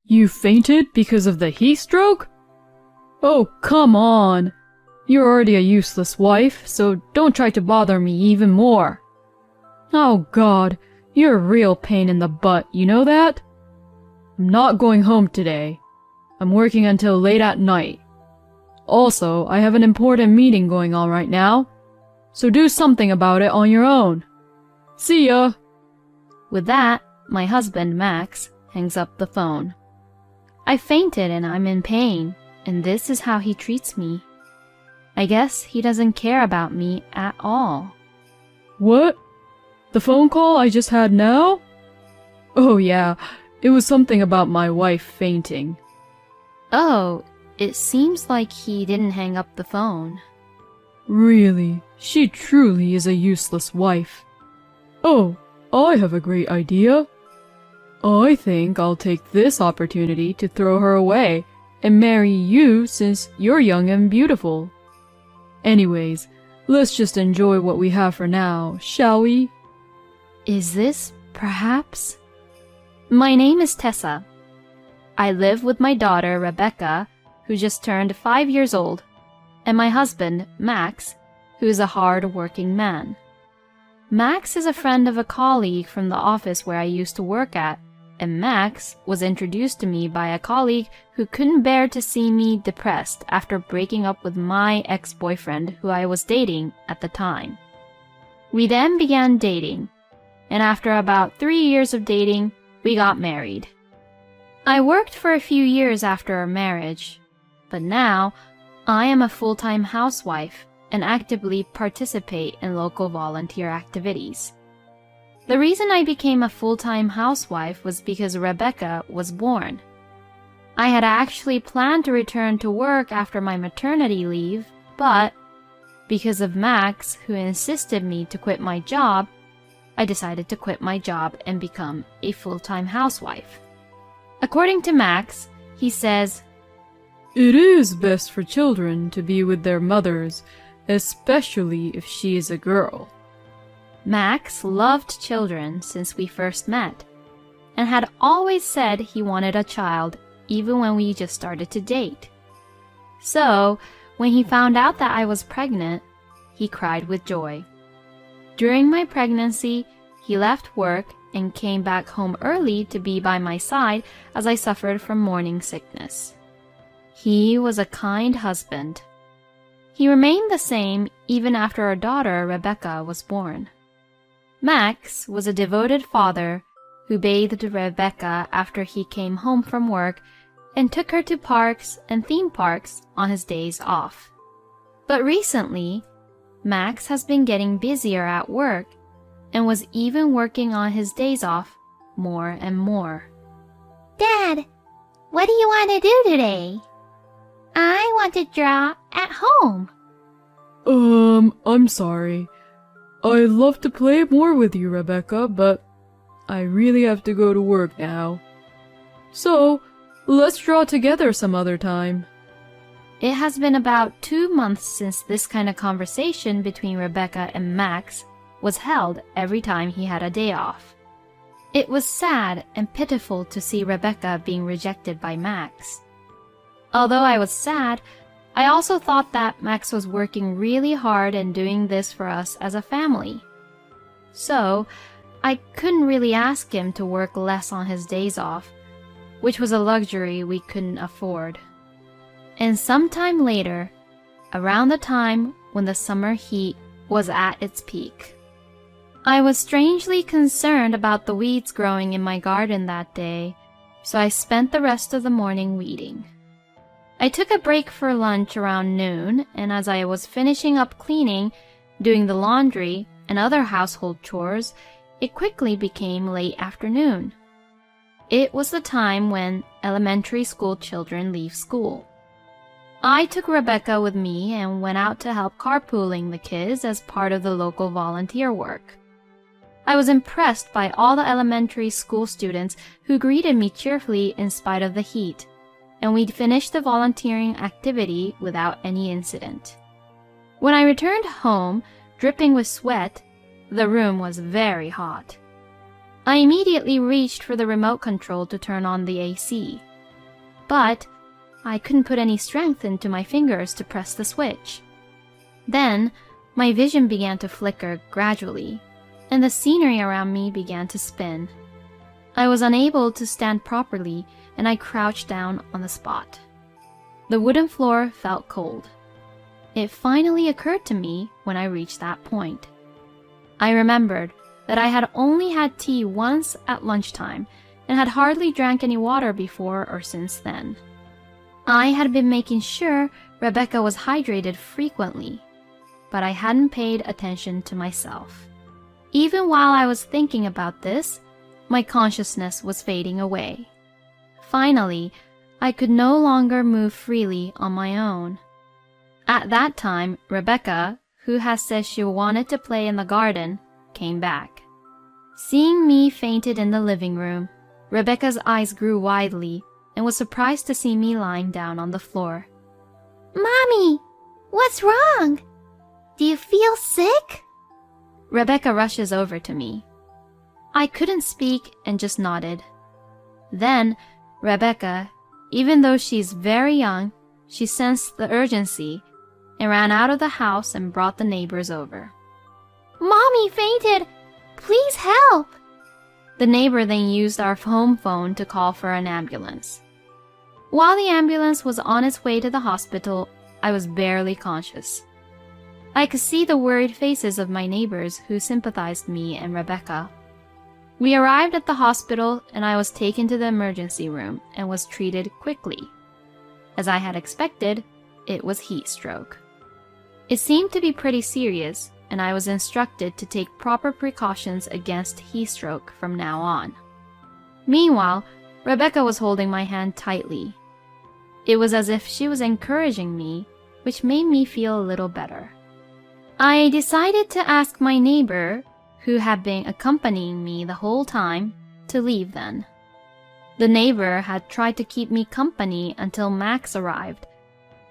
You fainted because of the heat stroke? Oh, come on. You're already a useless wife, so don't try to bother me even more. Oh God, you're a real pain in the butt, you know that? I'm not going home today. I'm working until late at night. Also, I have an important meeting going on right now, so do something about it on your own. See ya! With that, my husband, Max, hangs up the phone. I fainted and I'm in pain, and this is how he treats me. I guess he doesn't care about me at all. What? The phone call I just had now? Oh yeah, it was something about my wife fainting. Oh, it seems like he didn't hang up the phone. Really, she truly is a useless wife. Oh, I have a great idea. I think I'll take this opportunity to throw her away and marry you since you're young and beautiful. Anyways, let's just enjoy what we have for now, shall we? Is this, perhaps? My name is Tessa. I live with my daughter, Rebecca, who just turned 5 years old, and my husband, Max, who is a hard-working man. Max is a friend of a colleague from the office where I used to work at, and Max was introduced to me by a colleague who couldn't bear to see me depressed after breaking up with my ex-boyfriend who I was dating at the time. We then began dating, and after about 3 years of dating, we got married. I worked for a few years after our marriage, but now I am a full-time housewife and actively participate in local volunteer activities. The reason I became a full-time housewife was because Rebecca was born. I had actually planned to return to work after my maternity leave, but because of Max, who insisted me to quit my job, I decided to quit my job and become a full-time housewife. According to Max, he says, It is best for children to be with their mothers, especially if she is a girl. Max loved children since we first met, and had always said he wanted a child even when we just started to date. So, when he found out that I was pregnant, he cried with joy. During my pregnancy, he left work and came back home early to be by my side as I suffered from morning sickness. He was a kind husband. He remained the same even after our daughter, Rebecca, was born. Max was a devoted father who bathed Rebecca after he came home from work and took her to parks and theme parks on his days off. But recently, Max has been getting busier at work and was even working on his days off more and more. Dad, what do you want to do today? I want to draw at home. I'm sorry. I'd love to play more with you, Rebecca, but I really have to go to work now. So, let's draw together some other time. It has been about 2 months since this kind of conversation between Rebecca and Max was held every time he had a day off. It was sad and pitiful to see Rebecca being rejected by Max. Although I was sad, I also thought that Max was working really hard and doing this for us as a family. So, I couldn't really ask him to work less on his days off, which was a luxury we couldn't afford. And sometime later, around the time when the summer heat was at its peak, I was strangely concerned about the weeds growing in my garden that day, so I spent the rest of the morning weeding. I took a break for lunch around noon, and as I was finishing up cleaning, doing the laundry, and other household chores, it quickly became late afternoon. It was the time when elementary school children leave school. I took Rebecca with me and went out to help carpooling the kids as part of the local volunteer work. I was impressed by all the elementary school students who greeted me cheerfully in spite of the heat, and we finished the volunteering activity without any incident. When I returned home, dripping with sweat, the room was very hot. I immediately reached for the remote control to turn on the AC, but I couldn't put any strength into my fingers to press the switch. Then, my vision began to flicker gradually, and the scenery around me began to spin. I was unable to stand properly, and I crouched down on the spot. The wooden floor felt cold. It finally occurred to me when I reached that point. I remembered that I had only had tea once at lunchtime and had hardly drank any water before or since then. I had been making sure Rebecca was hydrated frequently, but I hadn't paid attention to myself. Even while I was thinking about this, my consciousness was fading away. Finally, I could no longer move freely on my own. At that time, Rebecca, who had said she wanted to play in the garden, came back. Seeing me fainted in the living room, Rebecca's eyes grew widely and was surprised to see me lying down on the floor. Mommy, what's wrong? Do you feel sick? Rebecca rushes over to me. I couldn't speak and just nodded. Then, Rebecca, even though she's very young, she sensed the urgency and ran out of the house and brought the neighbors over. Mommy fainted! Please help! The neighbor then used our home phone to call for an ambulance. While the ambulance was on its way to the hospital, I was barely conscious. I could see the worried faces of my neighbors who sympathized me and Rebecca. We arrived at the hospital and I was taken to the emergency room and was treated quickly. As I had expected, it was heat stroke. It seemed to be pretty serious, and I was instructed to take proper precautions against heat stroke from now on. Meanwhile, Rebecca was holding my hand tightly. It was as if she was encouraging me, which made me feel a little better. I decided to ask my neighbor, who had been accompanying me the whole time, to leave then. The neighbor had tried to keep me company until Max arrived,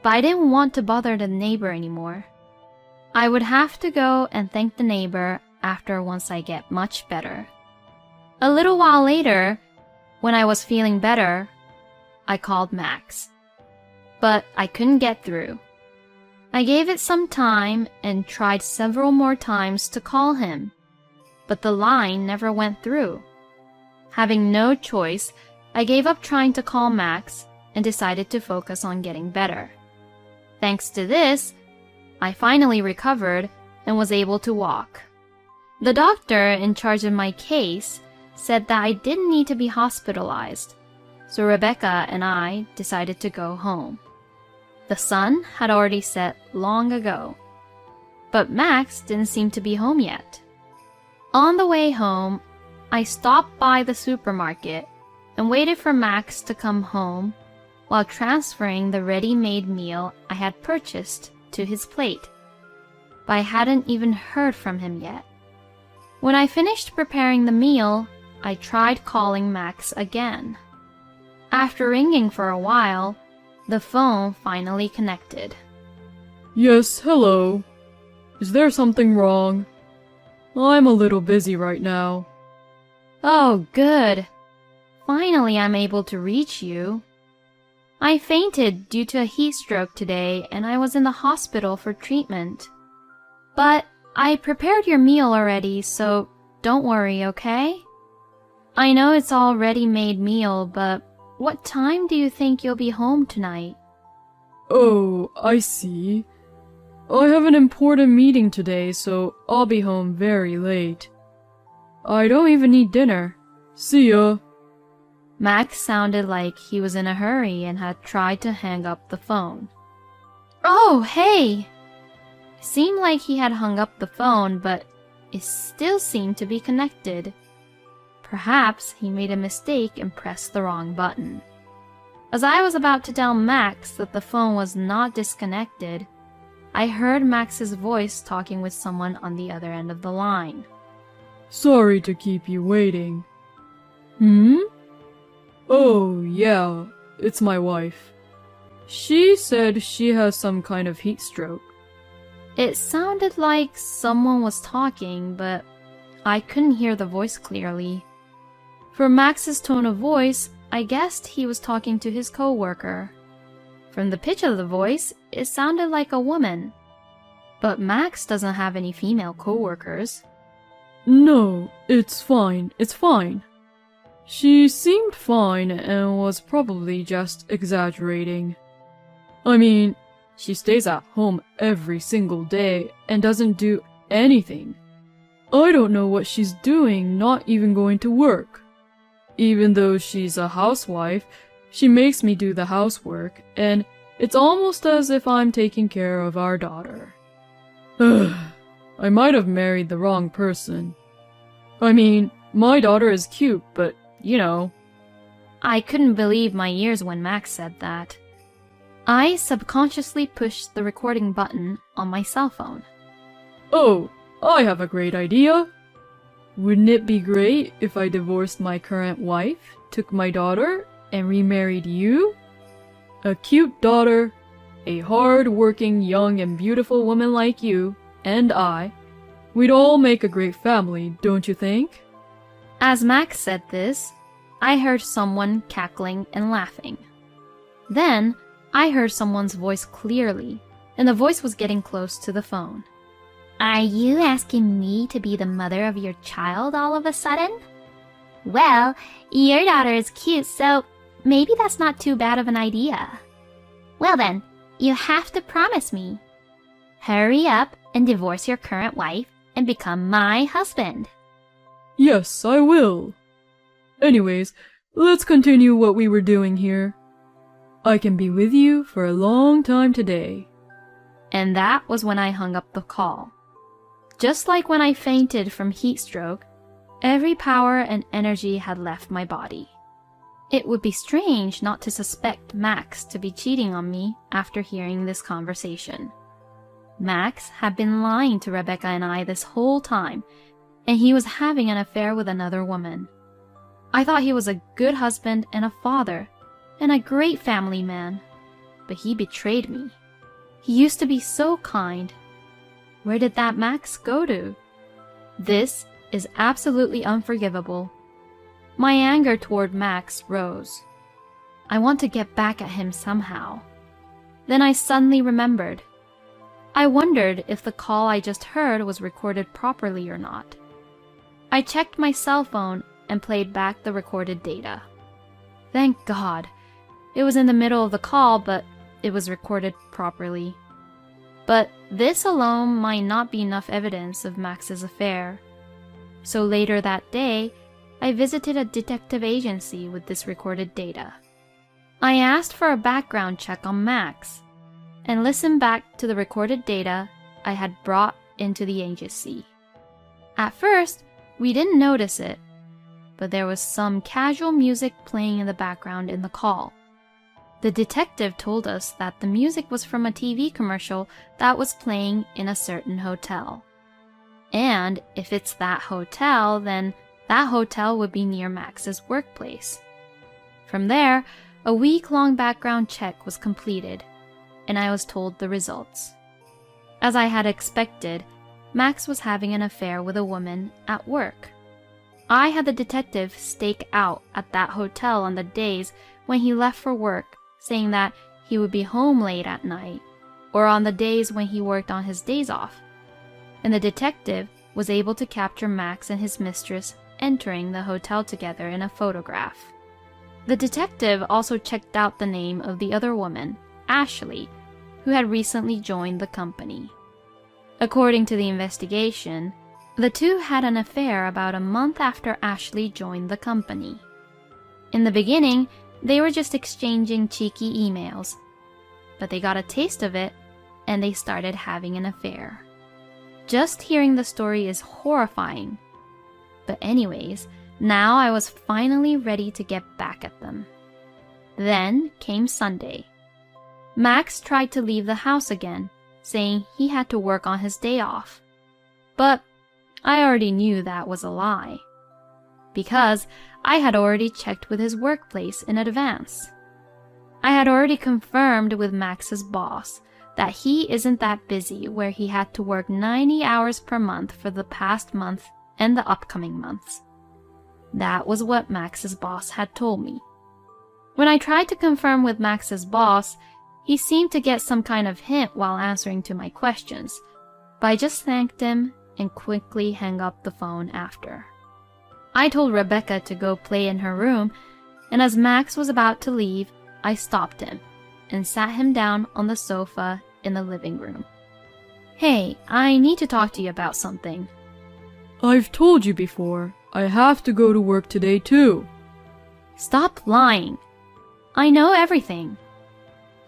but I didn't want to bother the neighbor anymore. I would have to go and thank the neighbor after once I get much better. A little while later, when I was feeling better, I called Max. But I couldn't get through. I gave it some time and tried several more times to call him, but the line never went through. Having no choice, I gave up trying to call Max and decided to focus on getting better. Thanks to this, I finally recovered and was able to walk. The doctor in charge of my case said that I didn't need to be hospitalized, so Rebecca and I decided to go home. The sun had already set long ago, but Max didn't seem to be home yet. On the way home, I stopped by the supermarket and waited for Max to come home while transferring the ready-made meal I had purchased to his plate, but I hadn't even heard from him yet. When I finished preparing the meal, I tried calling Max again. After ringing for a while, the phone finally connected. Yes, hello. Is there something wrong? I'm a little busy right now. Oh, good. Finally, I'm able to reach you. I fainted due to a heat stroke today and I was in the hospital for treatment. But I prepared your meal already, so don't worry, okay? I know it's all ready-made meal, but what time do you think you'll be home tonight? Oh, I see. I have an important meeting today, so I'll be home very late. I don't even need dinner. See ya. Max sounded like he was in a hurry and had tried to hang up the phone. Oh, hey! It seemed like he had hung up the phone, but it still seemed to be connected. Perhaps he made a mistake and pressed the wrong button. As I was about to tell Max that the phone was not disconnected, I heard Max's voice talking with someone on the other end of the line. Sorry to keep you waiting. Oh, yeah, it's my wife. She said she has some kind of heat stroke. It sounded like someone was talking, but I couldn't hear the voice clearly. From Max's tone of voice, I guessed he was talking to his coworker. From the pitch of the voice, it sounded like a woman. But Max doesn't have any female coworkers. No, it's fine, it's fine. She seemed fine and was probably just exaggerating. I mean, she stays at home every single day and doesn't do anything. I don't know what she's doing, not even going to work. Even though she's a housewife, she makes me do the housework, and it's almost as if I'm taking care of our daughter. I might have married the wrong person. I mean, my daughter is cute, but, you know. I couldn't believe my ears when Max said that. I subconsciously pushed the recording button on my cell phone. Oh, I have a great idea. Wouldn't it be great if I divorced my current wife, took my daughter, and remarried you? A cute daughter, a hard-working, young and beautiful woman like you, and we'd all make a great family, don't you think? As Max said this, I heard someone cackling and laughing. Then, I heard someone's voice clearly, and the voice was getting close to the phone. Are you asking me to be the mother of your child all of a sudden? Well, your daughter is cute, so maybe that's not too bad of an idea. Well then, you have to promise me. Hurry up and divorce your current wife and become my husband. Yes, I will. Anyways, let's continue what we were doing here. I can be with you for a long time today. And that was when I hung up the call. Just like when I fainted from heat stroke, every power and energy had left my body. It would be strange not to suspect Max to be cheating on me after hearing this conversation. Max had been lying to Rebecca and I this whole time, and he was having an affair with another woman. I thought he was a good husband and a father, and a great family man, but he betrayed me. He used to be so kind. Where did that Max go to? This is absolutely unforgivable. My anger toward Max rose. I want to get back at him somehow. Then I suddenly remembered. I wondered if the call I just heard was recorded properly or not. I checked my cell phone and played back the recorded data. Thank God. It was in the middle of the call, but it was recorded properly. But this alone might not be enough evidence of Max's affair. So later that day, I visited a detective agency with this recorded data. I asked for a background check on Max and listened back to the recorded data I had brought into the agency. At first, we didn't notice it, but there was some casual music playing in the background in the call. The detective told us that the music was from a TV commercial that was playing in a certain hotel. And if it's that hotel, then that hotel would be near Max's workplace. From there, a week-long background check was completed, and I was told the results. As I had expected, Max was having an affair with a woman at work. I had the detective stake out at that hotel on the days when he left for work, saying that he would be home late at night, or on the days when he worked on his days off. And the detective was able to capture Max and his mistress entering the hotel together in a photograph. The detective also checked out the name of the other woman, Ashley, who had recently joined the company. According to the investigation, the two had an affair about a month after Ashley joined the company. In the beginning, they were just exchanging cheeky emails, but they got a taste of it and they started having an affair. Just hearing the story is horrifying. But anyways, now I was finally ready to get back at them. Then came Sunday. Max tried to leave the house again, saying he had to work on his day off. But I already knew that was a lie, because I had already checked with his workplace in advance. I had already confirmed with Max's boss that he isn't that busy where he had to work 90 hours per month for the past month and the upcoming months. That was what Max's boss had told me. When I tried to confirm with Max's boss, he seemed to get some kind of hint while answering to my questions, but I just thanked him and quickly hung up the phone after. I told Rebecca to go play in her room, and as Max was about to leave, I stopped him and sat him down on the sofa in the living room. Hey, I need to talk to you about something. I've told you before, I have to go to work today too. Stop lying. I know everything.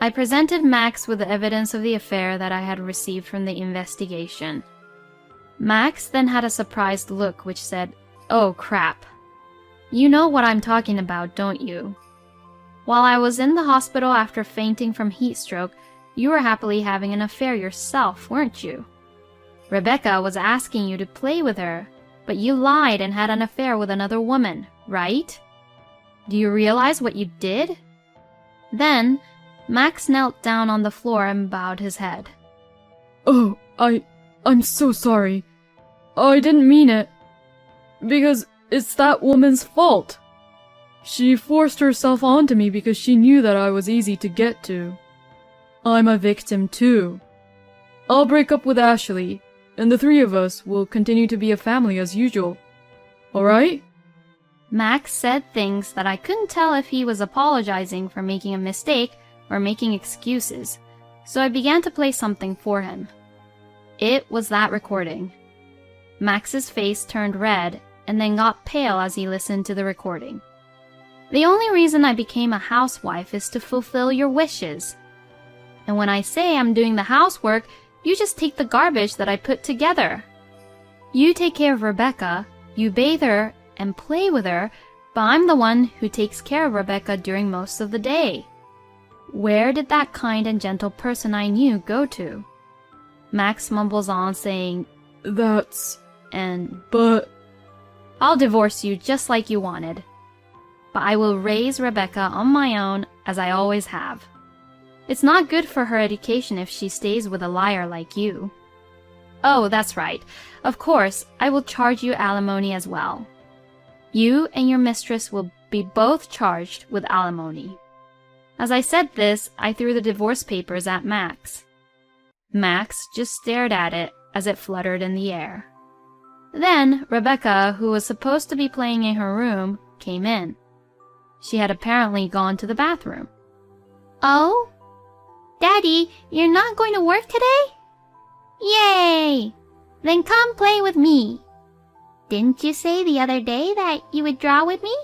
I presented Max with the evidence of the affair that I had received from the investigation. Max then had a surprised look which said, "Oh crap. You know what I'm talking about, don't you? While I was in the hospital after fainting from heat stroke, you were happily having an affair yourself, weren't you? Rebecca was asking you to play with her, but you lied and had an affair with another woman, right? Do you realize what you did?" Then, Max knelt down on the floor and bowed his head. Oh, I'm so sorry. I didn't mean it. Because it's that woman's fault. She forced herself onto me because she knew that I was easy to get to. I'm a victim too. I'll break up with Ashley, and the three of us will continue to be a family as usual. Alright? Max said things that I couldn't tell if he was apologizing for making a mistake or making excuses, so I began to play something for him. It was that recording. Max's face turned red and then got pale as he listened to the recording. The only reason I became a housewife is to fulfill your wishes. And when I say I'm doing the housework, you just take the garbage that I put together. You take care of Rebecca, you bathe her and play with her, but I'm the one who takes care of Rebecca during most of the day. Where did that kind and gentle person I knew go to? Max mumbles on saying, That's... But... I'll divorce you just like you wanted. But I will raise Rebecca on my own as I always have. It's not good for her education if she stays with a liar like you. Oh, that's right. Of course, I will charge you alimony as well. You and your mistress will be both charged with alimony. As I said this, I threw the divorce papers at Max. Max just stared at it as it fluttered in the air. Then, Rebecca, who was supposed to be playing in her room, came in. She had apparently gone to the bathroom. Oh? Daddy, you're not going to work today? Yay! Then come play with me. Didn't you say the other day that you would draw with me?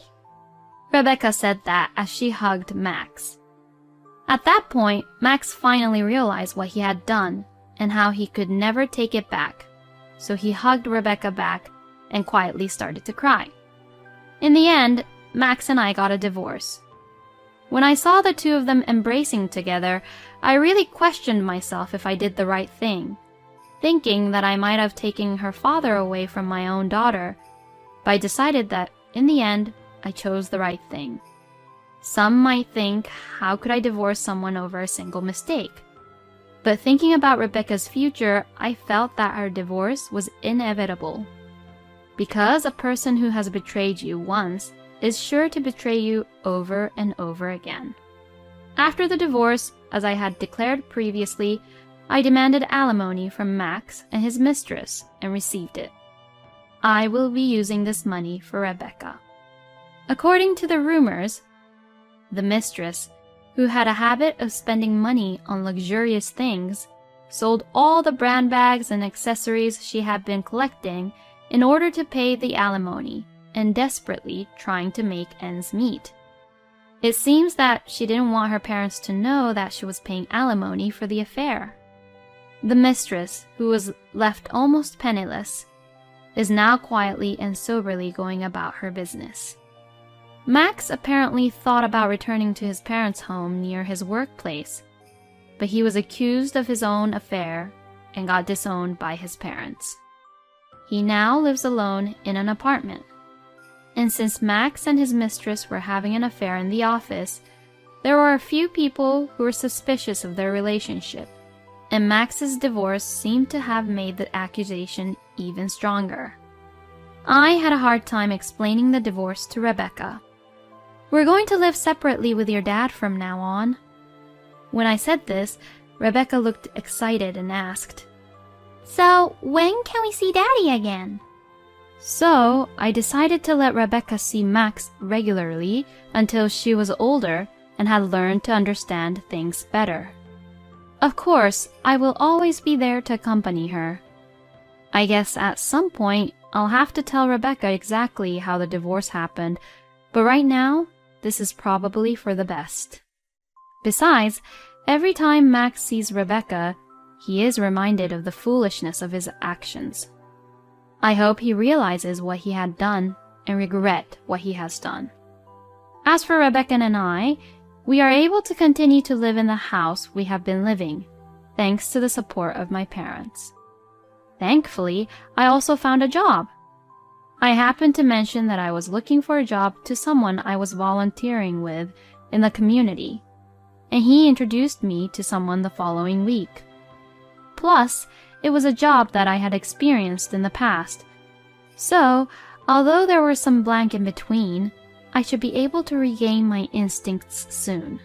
Rebecca said that as she hugged Max. At that point, Max finally realized what he had done and how he could never take it back. So he hugged Rebecca back and quietly started to cry. In the end, Max and I got a divorce. When I saw the two of them embracing together, I really questioned myself if I did the right thing, thinking that I might have taken her father away from my own daughter, but I decided that, in the end, I chose the right thing. Some might think, how could I divorce someone over a single mistake? But thinking about Rebecca's future, I felt that our divorce was inevitable. Because a person who has betrayed you once is sure to betray you over and over again. After the divorce, as I had declared previously, I demanded alimony from Max and his mistress and received it. I will be using this money for Rebecca. According to the rumors, the mistress, who had a habit of spending money on luxurious things, sold all the brand bags and accessories she had been collecting in order to pay the alimony and desperately trying to make ends meet. It seems that she didn't want her parents to know that she was paying alimony for the affair. The mistress, who was left almost penniless, is now quietly and soberly going about her business. Max apparently thought about returning to his parents' home near his workplace, but he was accused of his own affair and got disowned by his parents. He now lives alone in an apartment. And since Max and his mistress were having an affair in the office, there were a few people who were suspicious of their relationship, and Max's divorce seemed to have made the accusation even stronger. I had a hard time explaining the divorce to Rebecca. We're going to live separately with your dad from now on." When I said this, Rebecca looked excited and asked, "So, when can we see Daddy again?" So I decided to let Rebecca see Max regularly until she was older and had learned to understand things better. Of course, I will always be there to accompany her. I guess at some point I'll have to tell Rebecca exactly how the divorce happened, but right now, this is probably for the best. Besides, every time Max sees Rebecca, he is reminded of the foolishness of his actions. I hope he realizes what he had done and regret what he has done. As for Rebecca and I, we are able to continue to live in the house we have been living, thanks to the support of my parents. Thankfully, I also found a job. I happened to mention that I was looking for a job to someone I was volunteering with in the community, and he introduced me to someone the following week. Plus, it was a job that I had experienced in the past. So, although there were some blank in between, I should be able to regain my instincts soon.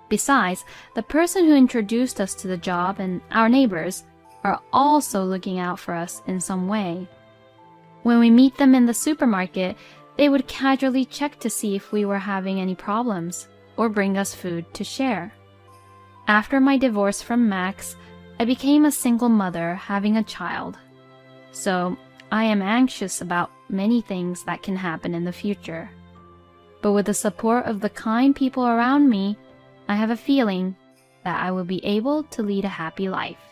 Besides, the person who introduced us to the job and our neighbors are also looking out for us in some way. When we meet them in the supermarket, they would casually check to see if we were having any problems or bring us food to share. After my divorce from Max, I became a single mother having a child. So I am anxious about many things that can happen in the future. But with the support of the kind people around me, I have a feeling that I will be able to lead a happy life.